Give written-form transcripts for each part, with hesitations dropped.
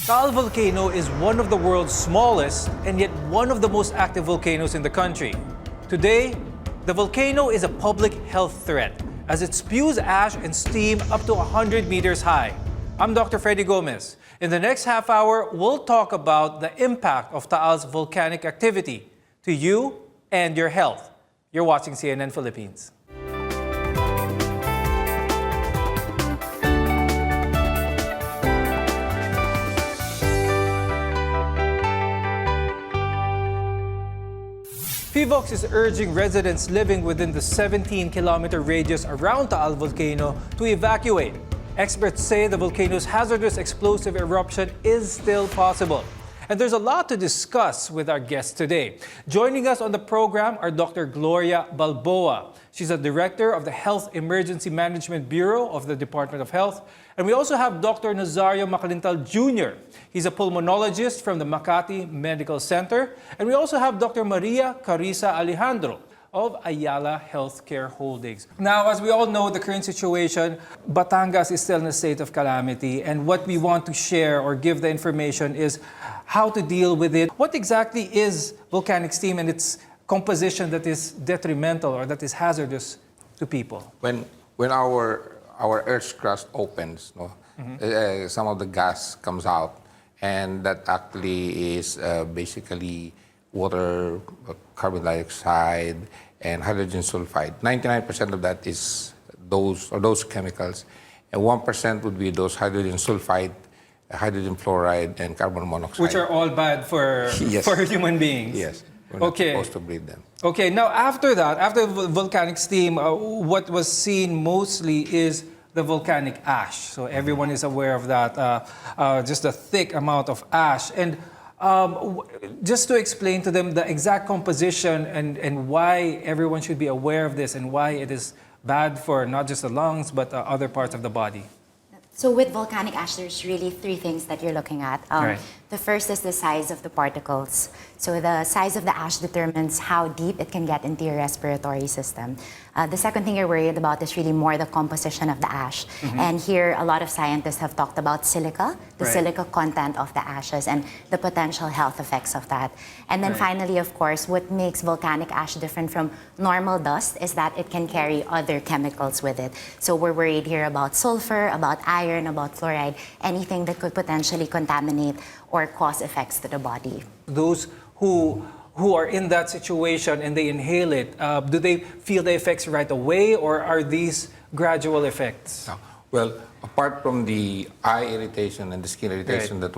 Taal Volcano is one of the world's smallest and yet one of the most active volcanoes in the country. Today, the volcano is a public health threat as it spews ash and steam up to 100 meters high. I'm Dr. Freddie Gomez. In the next half hour, we'll talk about the impact of Taal's volcanic activity to you and your health. You're watching CNN Philippines. PHIVOLCS is urging residents living within the 17-kilometer radius around Taal Volcano to evacuate. Experts say the volcano's hazardous explosive eruption is still possible. And there's a lot to discuss with our guests today. Joining us on the program are Dr. Gloria Balboa. She's a director of the Health Emergency Management Bureau of the Department of Health. And we also have Dr. Nazario Macalintal Jr. He's a pulmonologist from the Makati Medical Center. And we also have Dr. Maria Carissa Alejandro of Ayala Healthcare Holdings. Now, as we all know, the current situation, Batangas is still in a state of calamity. And what we want to share or give the information is how to deal with it. What exactly is volcanic steam and its composition that is detrimental or that is hazardous to people? When our Earth's crust opens, no, some of the gas comes out, and that actually is basically water, carbon dioxide, and hydrogen sulfide. 99% of that is those chemicals, and 1% would be those hydrogen sulfide, hydrogen fluoride, and carbon monoxide. Which are all bad for, yes. for human beings. Yes. We're not supposed to breathe them. Okay, now after that, after volcanic steam, what was seen mostly is the volcanic ash. So everyone is aware of that, just a thick amount of ash. And just to explain to them the exact composition and why everyone should be aware of this and why it is bad for not just the lungs, but other parts of the body. So with volcanic ash, there's really three things that you're looking at. Right. The first is the size of the particles. So the size of the ash determines how deep it can get into your respiratory system. The second thing you're worried about is really more the composition of the ash. And here, a lot of scientists have talked about silica, the silica content of the ashes, and the potential health effects of that. And then finally, of course, what makes volcanic ash different from normal dust is that it can carry other chemicals with it. So we're worried here about sulfur, about iron, about fluoride, anything that could potentially contaminate or cause effects to the body. Those who are in that situation and they inhale it, do they feel the effects right away, or are these gradual effects? No. Well, apart from the eye irritation and the skin irritation that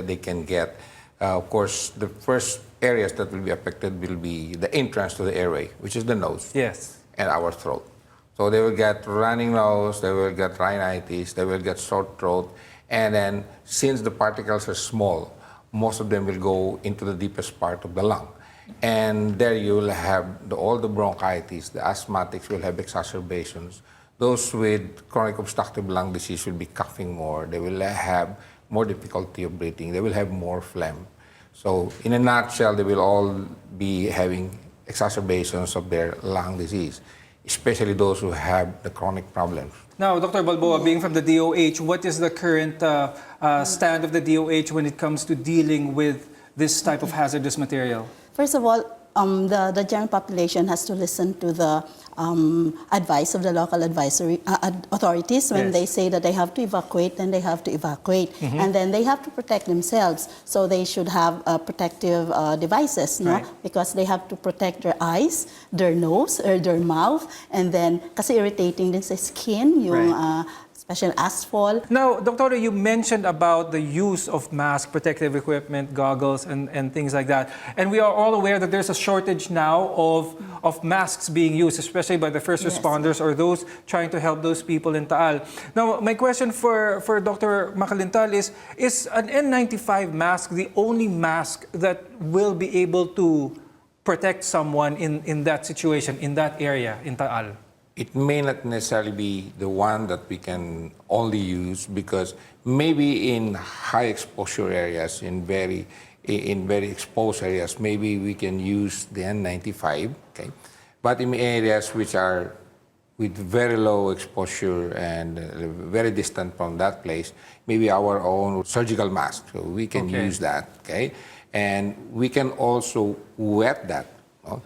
they can get, of course, the first areas that will be affected will be the entrance to the airway, which is the nose and our throat. So they will get running nose, they will get rhinitis, they will get sore throat, and then since the particles are small, most of them will go into the deepest part of the lung. And there you will have all the bronchitis, the asthmatics will have exacerbations. Those with chronic obstructive lung disease will be coughing more. They will have more difficulty of breathing. They will have more phlegm. So in a nutshell, they will all be having exacerbations of their lung disease, especially those who have the chronic problems. Now, Dr. Balboa, being from the DOH, what is the current stand of the DOH when it comes to dealing with this type of hazardous material? First of all, the general population has to listen to the advice of the local advisory authorities. When they say that they have to evacuate, then they have to evacuate. And then they have to protect themselves. So they should have protective devices, no? Because they have to protect their eyes, their nose, or their mouth. And then, kasi irritating din sa skin, yung special asphalt. Now, Doctor, you mentioned about the use of mask, protective equipment, goggles, and things like that. And we are all aware that there's a shortage now of masks being used, especially by the first responders or those trying to help those people in Taal. Now, my question for Dr. Macalintal is an N95 mask the only mask that will be able to protect someone in that situation, in that area, in Taal? It may not necessarily be the one that we can only use, because maybe in high exposure areas, in very exposed areas, maybe we can use the N95, okay? But in areas which are with very low exposure and very distant from that place, maybe our own surgical mask. So we can use that, okay? And we can also wet that, no?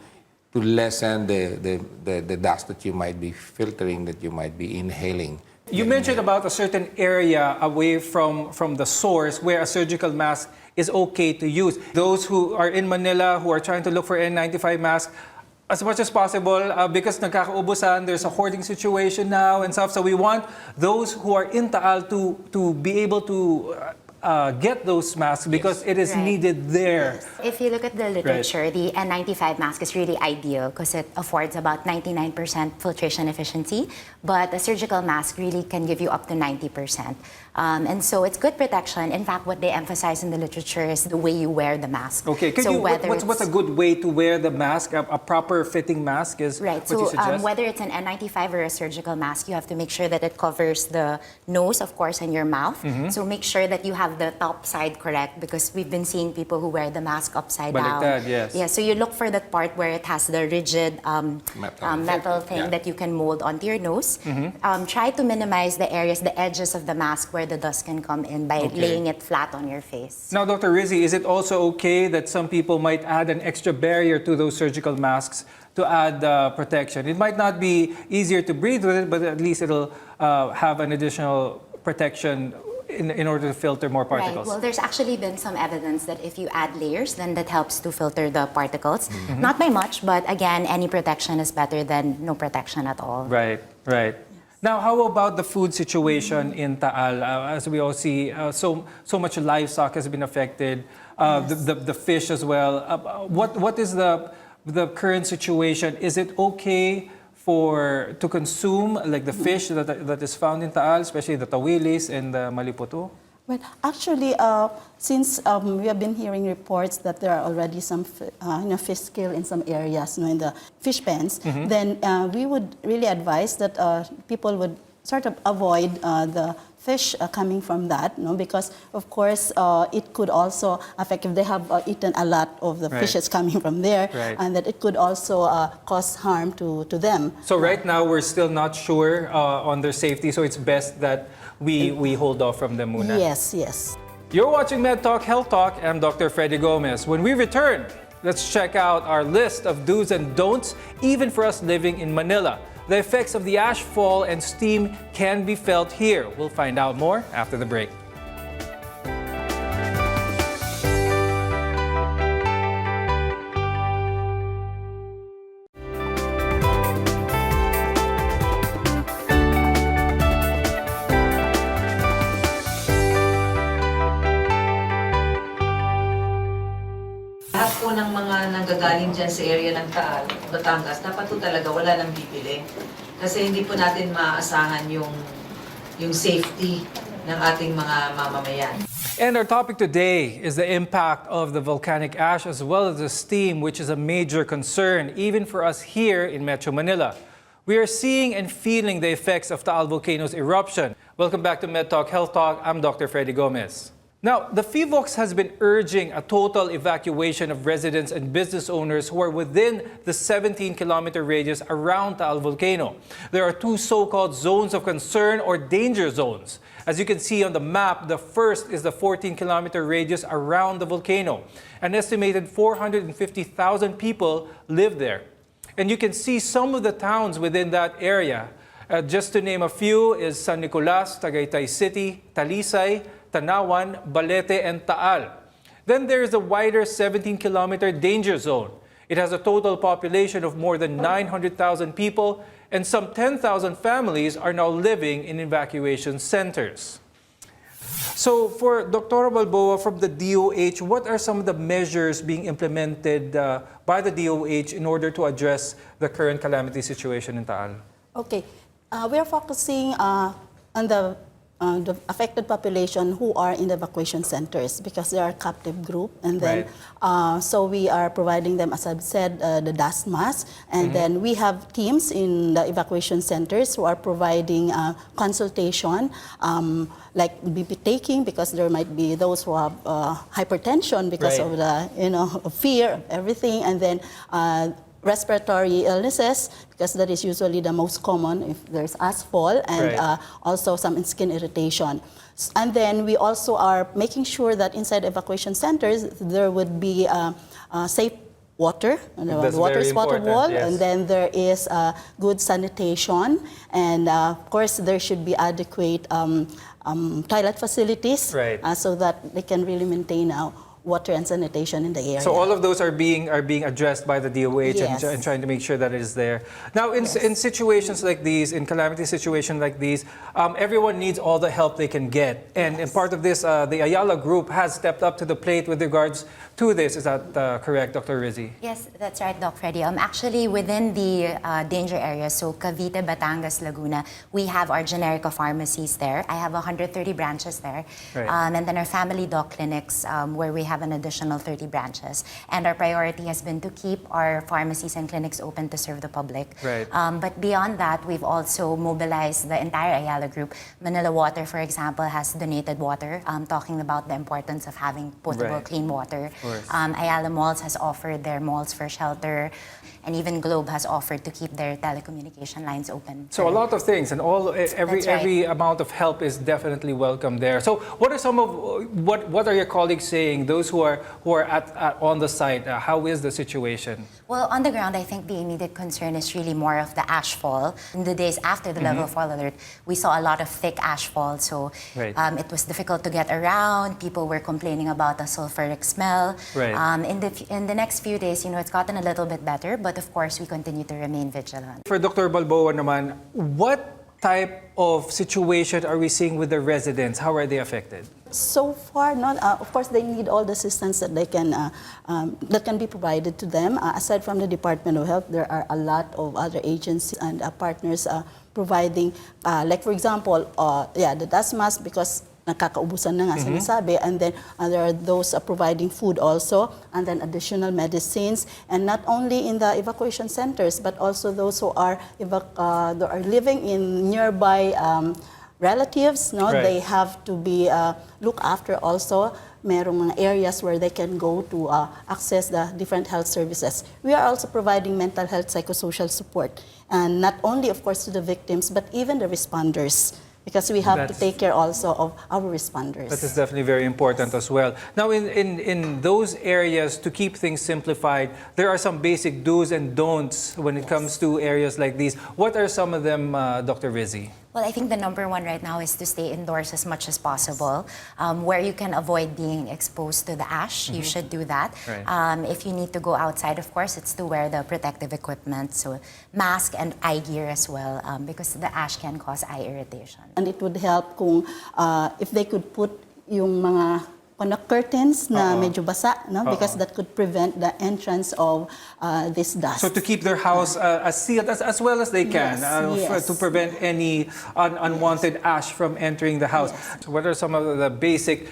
To lessen the dust that you might be filtering, that you might be inhaling. You mentioned about a certain area away from the source where a surgical mask is okay to use. Those who are in Manila who are trying to look for N95 masks, as much as possible, because nagkakaubusan, there's a hoarding situation now and stuff. So we want those who are in Taal to be able to get those masks because it is needed there. Yes. If you look at the literature, the N95 mask is really ideal because it affords about 99% filtration efficiency, but a surgical mask really can give you up to 90%. And so it's good protection. In fact, what they emphasize in the literature is the way you wear the mask. Okay, what's a good way to wear the mask? A proper fitting mask is right. What you suggest? Whether it's an N95 or a surgical mask, you have to make sure that it covers the nose, of course, and your mouth. So make sure that you have the top side correct because we've been seeing people who wear the mask upside down. Yes. Yeah, so you look for that part where it has the rigid metal thing that you can mold onto your nose. Try to minimize the areas, the edges of the mask where the dust can come in by laying it flat on your face. Now, Dr. Rizzi, is it also okay that some people might add an extra barrier to those surgical masks to add protection? It might not be easier to breathe with it, but at least it'll have an additional protection in order to filter more particles. Right. Well, there's actually been some evidence that if you add layers, then that helps to filter the particles. Not by much, but again, any protection is better than no protection at all. Right, right. Now, how about the food situation in Taal? As we all see, so much livestock has been affected, the fish as well. What is the current situation? Is it okay to consume like the fish that is found in Taal, especially the tawilis and the maliputo? Well, actually, since we have been hearing reports that there are already some fish kill in some areas, in the fish pens, then we would really advise that people would sort of avoid the fish coming from that, because of course it could also affect if they have eaten a lot of the fishes coming from there, and that it could also cause harm to them. So right now we're still not sure on their safety, so it's best that we hold off from them muna. Yes, yes. You're watching Med Talk Health Talk. I'm Dr. Freddie Gomez. When we return, let's check out our list of do's and don'ts, even for us living in Manila. The effects of the ash fall and steam can be felt here. We'll find out more after the break. Lahat po ng mga nanggagaling dyan sa area ng Taal, Batangas, dapat po talaga wala nang bibili. Kasi hindi po natin maaasahan yung safety ng ating mga mamamayan. And our topic today is the impact of the volcanic ash as well as the steam, which is a major concern even for us here in Metro Manila. We are seeing and feeling the effects of Taal Volcano's eruption. Welcome back to Med Talk Health Talk. I'm Dr. Freddie Gomez. Now, the FIVOX has been urging a total evacuation of residents and business owners who are within the 17-kilometer radius around Taal Volcano. There are two so-called zones of concern or danger zones. As you can see on the map, the first is the 14-kilometer radius around the volcano. An estimated 450,000 people live there. And you can see some of the towns within that area. Just to name a few is San Nicolas, Tagaytay City, Talisay, Tanawan, Balete, and Taal. Then there is the wider 17-kilometer danger zone. It has a total population of more than 900,000 people, and some 10,000 families are now living in evacuation centers. So for Dr. Balboa from the DOH, what are some of the measures being implemented by the DOH in order to address the current calamity situation in Taal? Okay, we are focusing on the affected population who are in the evacuation centers because they are a captive group, and then so we are providing them, as I've said, the dust mask, and then we have teams in the evacuation centers who are providing consultation, like BP taking, because there might be those who have hypertension because of the fear of everything, and then respiratory illnesses, because that is usually the most common if there's ashfall, and Right. also some skin irritation. And then we also are making sure that inside evacuation centers there would be safe water, That's water very spouted important, wall, yes. and then there is good sanitation, and of course there should be adequate toilet facilities, Right. so that they can really maintain water and sanitation in the area. So all of those are being addressed by the DOH Yes. and trying to make sure that it is there. Now, in situations like these, in calamity situations like these, everyone needs all the help they can get. And part of this, the Ayala Group has stepped up to the plate with regards to this. Is that correct, Dr. Rizzi? Yes, that's right, Doc Freddie. Actually, within the danger areas, so Cavite, Batangas, Laguna, we have our generica pharmacies there. I have 130 branches there. Right. And then our family doc clinics, where we have an additional 30 branches. And our priority has been to keep our pharmacies and clinics open to serve the public. Right. But beyond that, we've also mobilized the entire Ayala Group. Manila Water, for example, has donated water, talking about the importance of having potable, Right. clean water. course. Ayala Malls has offered their malls for shelter, and even Globe has offered to keep their telecommunication lines open. So a lot of things, and That's right. every amount of help is definitely welcome there. So what are some of what are your colleagues saying? Those who are on the site, how is the situation? Well, on the ground, I think the immediate concern is really more of the ash fall. In the days after the level 4 alert, we saw a lot of thick ash fall, so Right. it was difficult to get around. People were complaining about the sulfuric smell. Right. In the next few days, it's gotten a little bit better, but of course, we continue to remain vigilant. For Dr. Balboa naman, what type of situation are we seeing with the residents? How are they affected? So far, not. Of course, they need all the assistance that they can that can be provided to them. Aside from the Department of Health, there are a lot of other agencies and partners providing, like for example, the dust mask, because nakakaubusan na nga sinasabi, and then there are those providing food also, and then additional medicines, and not only in the evacuation centers, but also those who are living in nearby relatives, no, Right. they have to be looked after also. Merong mga areas where they can go to access the different health services. We are also providing mental health psychosocial support, and not only, of course, to the victims, but even the responders, because we have to That's- take care also of our responders. That is definitely very important as well. Now, in those areas, to keep things simplified, there are some basic do's and don'ts when it comes to areas like these. What are some of them, Dr. Rizzi? Well, I think the number one right now is to stay indoors as much as possible. Where you can avoid being exposed to the ash, you should do that. Right. If you need to go outside, of course, it's to wear the protective equipment, so mask and eye gear as well, because the ash can cause eye irritation. And it would help kung if they could put yung mga curtains na medyo basa, no? Because that could prevent the entrance of this dust. So to keep their house as sealed as well as they can, Yes, yes. to prevent any unwanted ash from entering the house. So what are some of the basic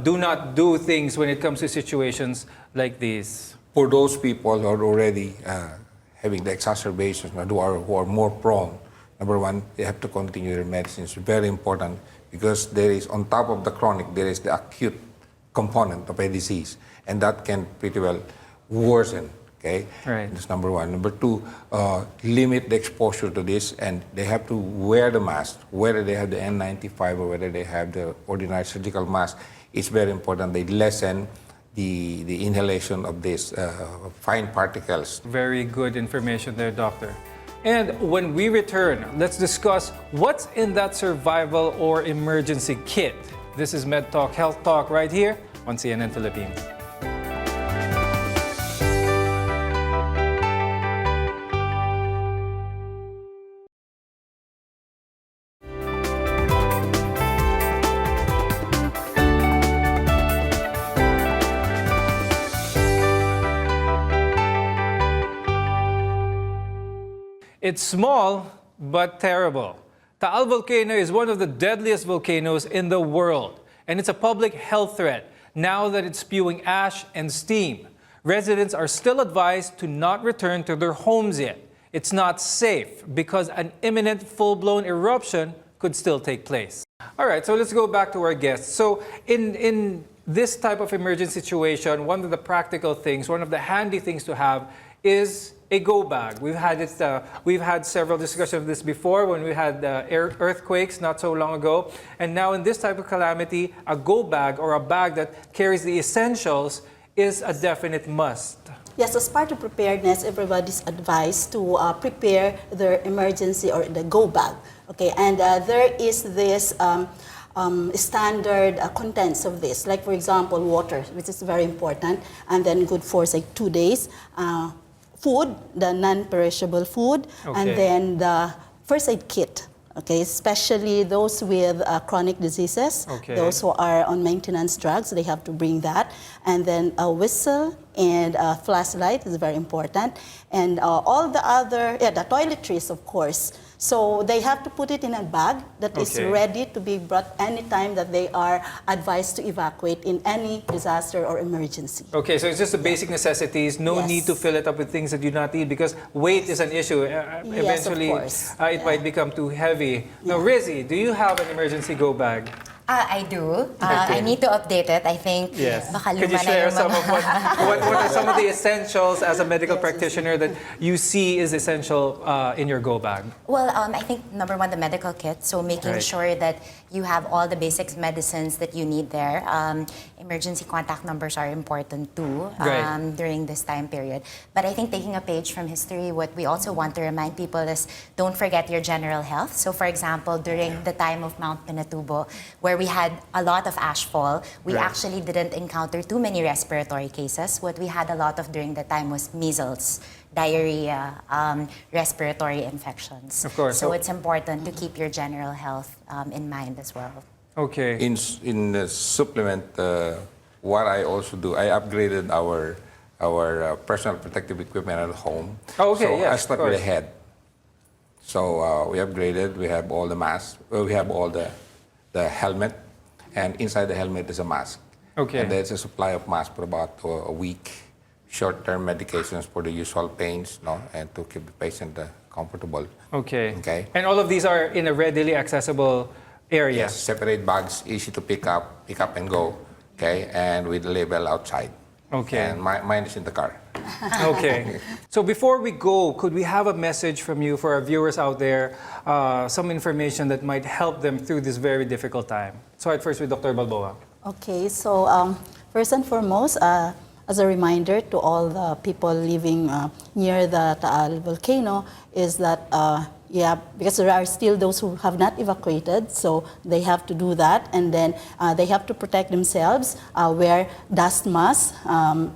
do not do things when it comes to situations like these? For those people who are already having the exacerbations, who are more prone, number one, they have to continue their medicines. Very important, because there is, on top of the chronic, there is the acute component of a disease, and that can pretty well worsen. Okay, Right. that's number one. Number two, limit the exposure to this, and they have to wear the mask, whether they have the N95 or whether they have the ordinary surgical mask. It's very important they lessen the inhalation of these fine particles. Very good information there, Doctor. And when we return, let's discuss what's in that survival or emergency kit. This is Med Talk, Health Talk, right here on CNN Philippines. It's small, but terrible. Taal Volcano is one of the deadliest volcanoes in the world, and it's a public health threat now that it's spewing ash and steam. Residents are still advised to not return to their homes yet. It's not safe because an imminent full-blown eruption could still take place. All right, so let's go back to our guests. So in this type of emergency situation, one of the practical things, one of the handy things to have is a go bag. We've had several discussions of this before when we had earthquakes not so long ago. And now in this type of calamity, a go bag or a bag that carries the essentials is a definite must. Yes, as part of preparedness, everybody's advised to prepare their emergency or the go bag. Okay, and there is this standard contents of this, like for example, water, which is very important, and then good for say 2 days. Food, the non-perishable food, and then the first aid kit. Okay, especially those with chronic diseases, those who are on maintenance drugs, they have to bring that. And then a whistle and a flashlight is very important. And all the other, the toiletries, of course. So they have to put it in a bag that is ready to be brought anytime that they are advised to evacuate in any disaster or emergency. Okay, so it's just the basic necessities. No need to fill it up with things that you do not need because weight is an issue. Eventually, it might become too heavy. Now, Rizzy, do you have an emergency go bag? I do. I need to update it. I think baka Could you luma na share yung some mga- of what are some of the essentials as a medical practitioner that you see is essential in your go bag? Well, I think number one, the medical kit. So making sure that you have all the basic medicines that you need there. Emergency contact numbers are important too during this time period. But I think taking a page from history, what we also want to remind people is don't forget your general health. So for example, during the time of Mount Pinatubo, where we had a lot of ashfall, we actually didn't encounter too many respiratory cases. What we had a lot of during the time was measles, diarrhea, respiratory infections. Of course. So it's important to keep your general health in mind as well. Okay. In the supplement, what I also do, I upgraded our personal protective equipment at home. Oh, okay, so yes, I start with the head. So we upgraded. We have all the masks. We have all the helmet, and inside the helmet is a mask. Okay. And there's a supply of masks for about a week. Short-term medications for the usual pains, and to keep the patient comfortable. Okay. And all of these are in a readily accessible area. Yes, separate bags, easy to pick up and go. Okay, and with the label outside. Okay. And mine is in the car. Okay. So before we go, could we have a message from you for our viewers out there, some information that might help them through this very difficult time? Start first with Dr. Balboa. Okay, so first and foremost, as a reminder to all the people living near the Taal Volcano is that, because there are still those who have not evacuated, so they have to do that, and then they have to protect themselves, wear dust masks,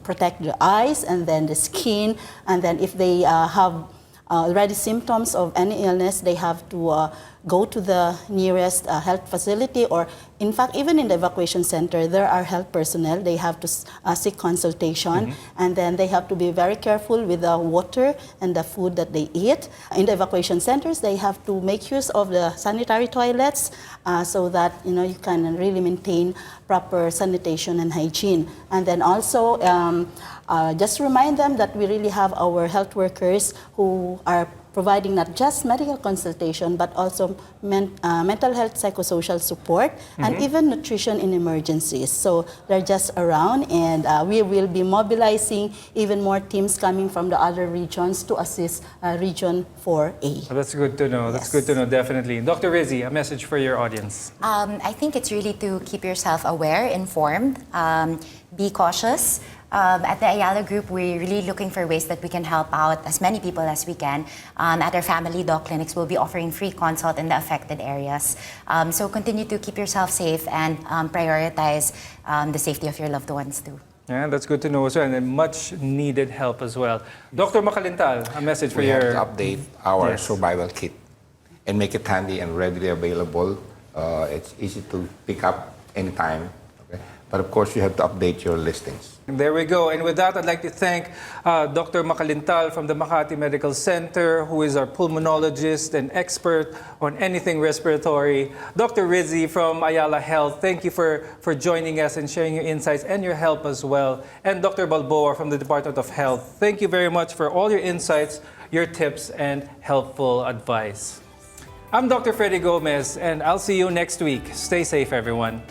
protect the eyes, and then the skin, and then if they have already symptoms of any illness, they have to go to the nearest health facility, or in fact, even in the evacuation center, there are health personnel. They have to seek consultation, and then they have to be very careful with the water and the food that they eat. In the evacuation centers, they have to make use of the sanitary toilets so that you can really maintain proper sanitation and hygiene. And then also, just remind them that we really have our health workers who are providing not just medical consultation, but also mental health, psychosocial support, and even nutrition in emergencies. So they're just around, and we will be mobilizing even more teams coming from the other regions to assist Region 4A. Well, that's good to know. That's good to know, definitely. Dr. Rizzy, a message for your audience. I think it's really to keep yourself aware, informed, be cautious. At the Ayala Group, we're really looking for ways that we can help out as many people as we can. At our family doc clinics, we'll be offering free consult in the affected areas. So continue to keep yourself safe and prioritize the safety of your loved ones too. Yeah, that's good to know as well, and much needed help as well. Dr. Makalintal, a message for We your... have to update our survival kit and make it handy and readily available. It's easy to pick up anytime. But of course, you have to update your listings. There we go. And with that, I'd like to thank Dr. Makalintal from the Makati Medical Center, who is our pulmonologist and expert on anything respiratory. Dr. Rizzy from Ayala Health, thank you for joining us and sharing your insights and your help as well. And Dr. Balboa from the Department of Health, thank you very much for all your insights, your tips, and helpful advice. I'm Dr. Freddie Gomez, and I'll see you next week. Stay safe, everyone.